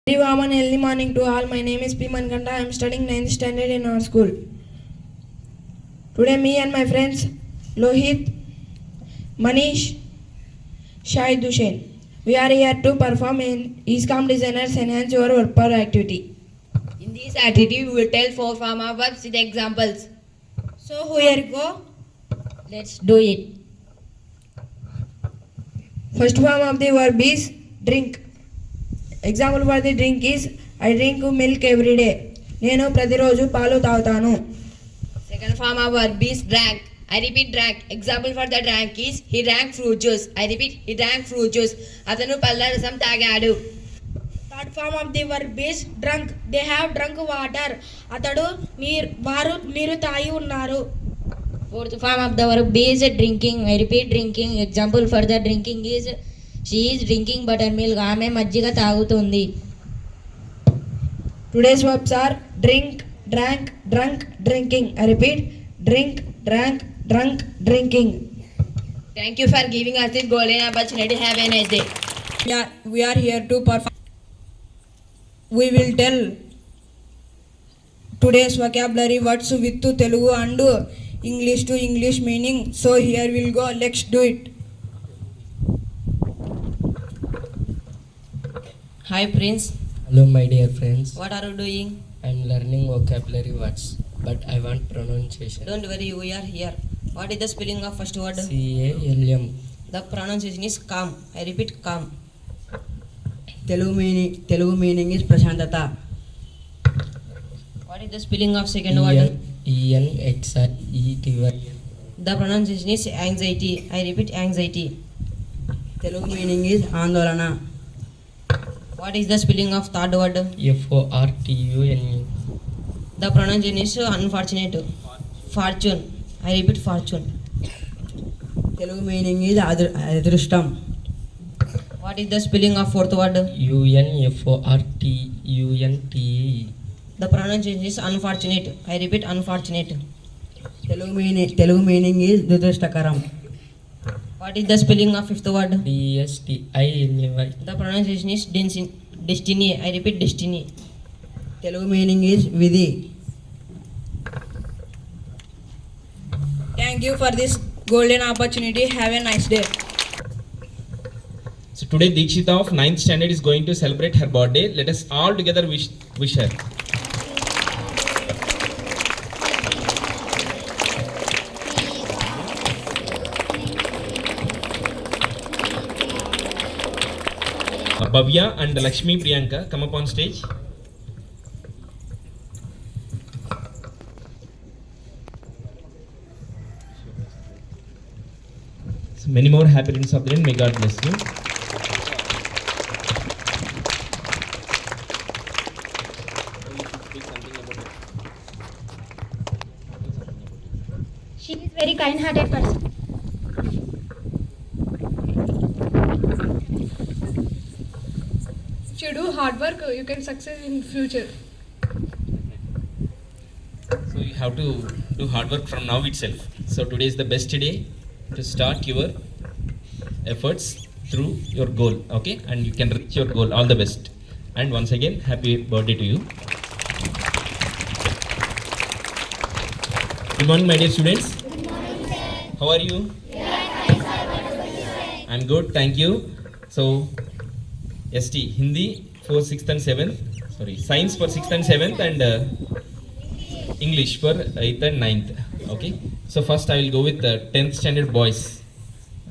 Very warm and early morning to all. My name is P. Mankanta. I am studying 9th standard in our school. Today, me and my friends Lohit, Manish, Shahid Hussain. We are here to perform in ESCOM Designers Enhance Your Work Per activity. In this activity, we will tell 4 form of verbs with examples. So, here you go. Let's do it. First form of the verb is drink. Example for the drink is I drink milk every day. నేను ప్రతిరోజు పాలు తాగుతాను. Second form of verb is drank. I repeat drank. Example for the drank is he drank fruit juice. I repeat he drank fruit juice. అతను పళ్ళ రసం తాగాడు. Third form of the verb is drunk. They have drunk water. వారు నీరు తాగి ఉన్నారు. Fourth form of the verb is drinking. I repeat drinking. Example for the drinking is she is drinking buttermilk. ఆమె మజ్జిగ తాగుతుంది. Today's verbs are drink, drank, drunk, drinking. I repeat drink, drank, drunk, drinking. Thank you for giving us this golden opportunity. Have a nice day. We are here to perform. We will tell today's vocabulary words with Telugu and English to English meaning. So here we'll go. Let's do it. Hi Prince. Hello my dear friends. What are you doing? I am learning vocabulary words, but I want pronunciation. Don't worry, we are here. What is the spelling of first word? CALM. The pronunciation is calm. I repeat calm. Telugu meaning is prashantata. What is the spelling of second word? ENXIETY. The pronunciation is anxiety. I repeat anxiety. Telugu meaning is andolana. What is the spelling of third word? FORTUNE. The pronunciation is unfortunate. Fortune. I repeat fortune. Telugu meaning is adrushtam. What is the spelling of fourth word? UNFORTUNTE. The pronunciation is unfortunate. I repeat unfortunate. Telugu meaning is dudrastakaram. What is the spelling of fifth word? DSTINY. The pronunciation is destiny. I repeat destiny. Telugu meaning is vidhi. Thank you for this golden opportunity. Have a nice day. So today Dikshita of 9th standard is going to celebrate her birthday. Let us all together wish her. Bhavya and Lakshmi Priyanka, come up on stage. So many more happy returns of the day. May God bless you. She is very kind-hearted person. If you do hard work, you can succeed in future. So you have to do hard work from now itself. So today is the best day to start your efforts through your goal, okay? And you can reach your goal. All the best. And once again, happy birthday to you. Good morning, my dear students. Good morning, sir. How are you? I'm good, thank you. So, ST, Hindi for 6th and 7th. Sorry, Science for 6th and 7th and English for 8th and 9th. Okay. So first I will go with the 10th standard boys.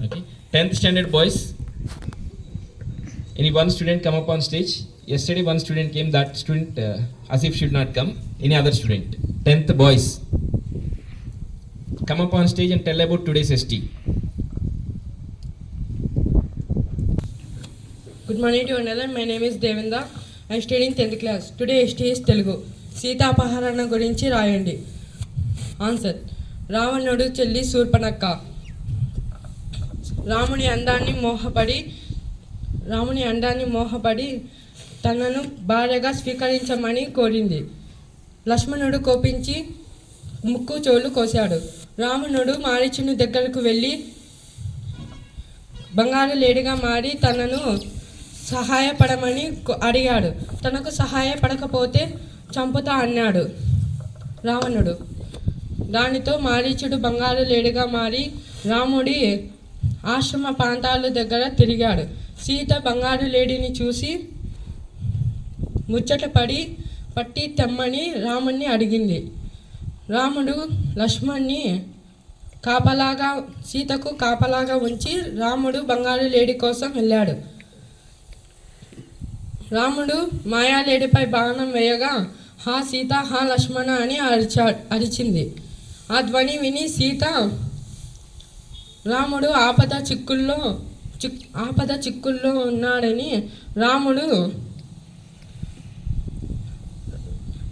Okay. 10th standard boys. Any one student come up on stage? Yesterday one student came. That student as if should not come. Any other student? 10th boys. Come up on stage and tell about today's ST. Good morning to another. My name is Devendra. I am studying 10th class. Today ST is Telugu. సీతాపహరణ గురించి రాయండి. Answer. రావణుడు చెల్లి శూర్పణఖ రాముని అందాన్ని మోహపడి తనను భార్యగా స్వీకరించమని కోరింది. లక్ష్మణుడు కోపించి ముక్కు చెవులు కోశాడు. రావణుడు మారీచుని దగ్గరకు వెళ్ళి బంగారు లేడిగా మారి తనను సహాయపడమని అడిగాడు. తనకు సహాయపడకపోతే చంపుతా అన్నాడు రావణుడు. దానితో మారీచుడు బంగారు లేడిగా మారి రాముడి ఆశ్రమ ప్రాంతాల దగ్గర తిరిగాడు. సీత బంగారు లేడిని చూసి ముచ్చట పట్టి తెమ్మని రాముణ్ణి అడిగింది. రాముడు లక్ష్మణ్ణి సీతకు కాపలాగా ఉంచి రాముడు బంగారు లేడి కోసం వెళ్ళాడు. రాముడు మాయాలేడిపై బాణం వేయగా హా సీత హా లక్ష్మణ అని అరిచింది. ఆ ధ్వని విని సీత రాముడు ఆపద చిక్కుల్లో ఉన్నాడని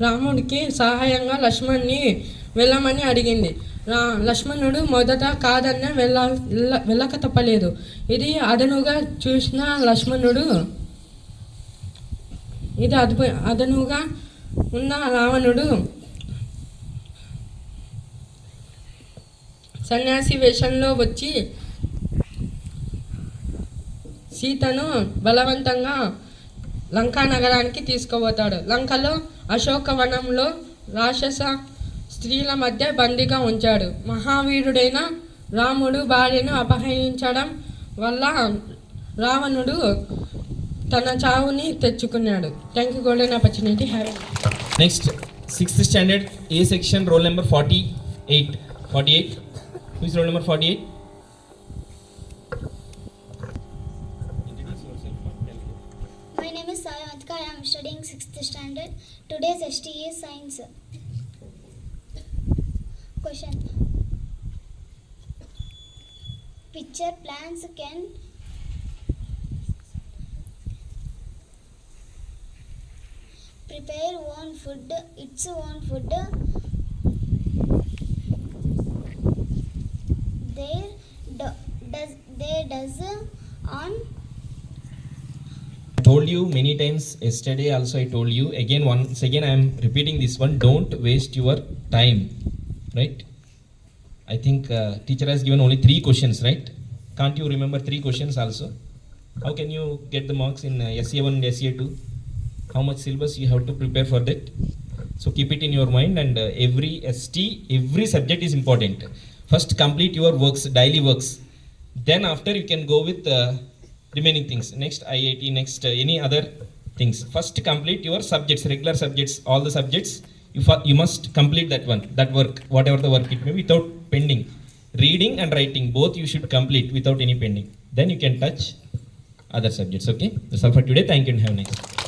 రాముడికి సహాయంగా లక్ష్మణ్ణి వెళ్ళమని అడిగింది. లక్ష్మణుడు మొదట కాదన్న వెళ్ళక తప్పలేదు. ఇది అదనుగా చూసిన లక్ష్మణుడు అదనుగా ఉన్న రావణుడు సన్యాసి వేషంలో వచ్చి సీతను బలవంతంగా లంకా నగరానికి తీసుకుపోతాడు. లంకలో అశోకవనంలో రాక్షస స్త్రీల మధ్య బందీగా ఉంచాడు. మహావీరుడైన రాముడు భార్యను అపహరించడం వల్ల రావణుడు తన చావుని తెచ్చుకున్నాడు. Thank you golden opportunity. Next, 6th standard A section, roll number 48. 48. Who is roll number 48? My name is Sayantika. I am studying 6th standard. Today's ST is science. Question. Picture plants can prepare its own food. They does on. Told you many times yesterday also. I told you once again I am repeating this one. Don't waste your time, right? I think teacher has given only 3 questions, right? Can't you remember 3 questions also? How can you get the marks in SA1 and SA2? How much syllabus you have to prepare for that? So keep it in your mind, and every subject is important. First complete your works, daily works. Then after you can go with remaining things. Next IIT, next any other things. First complete your subjects, regular subjects, all the subjects. You must complete that work, whatever the work it may be, without pending. Reading and writing, both you should complete without any pending. Then you can touch other subjects, okay? That's all for today. Thank you and have a nice day.